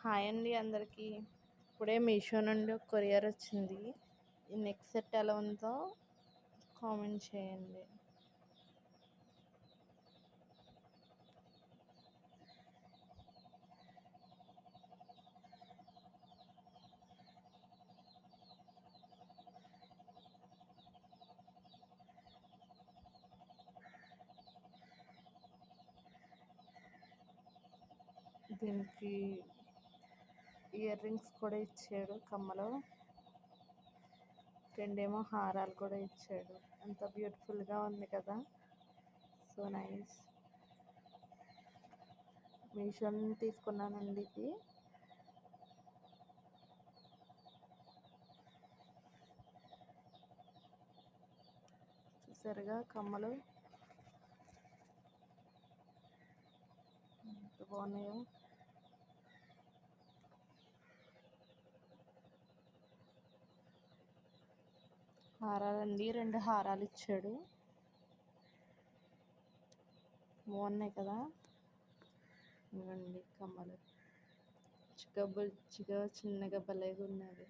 Hi అండి అందరికీ. ఇప్పుడే మీషో నుండి ఒక కొరియర్ వచ్చింది. ఈ నెక్ సెట్ ఎలా ఉందో కామెంట్ చేయండి. దీనికి ఇయర్ రింగ్స్ కూడా ఇచ్చాడు, కమ్మలు, రెండేమో హారాలు కూడా ఇచ్చాడు. ఎంత బ్యూటిఫుల్గా ఉంది కదా, సో నైస్. మీషో తీసుకున్నానండి ఇది. చూసారుగా కమ్మలు ఎంత బాగున్నాయో. హారాలండి, 2 హారాలు ఇచ్చాడు. బాగున్నాయి కదా. ఇవ్వండి కమ్మలు, చిన్నగా భలేగా ఉన్నది.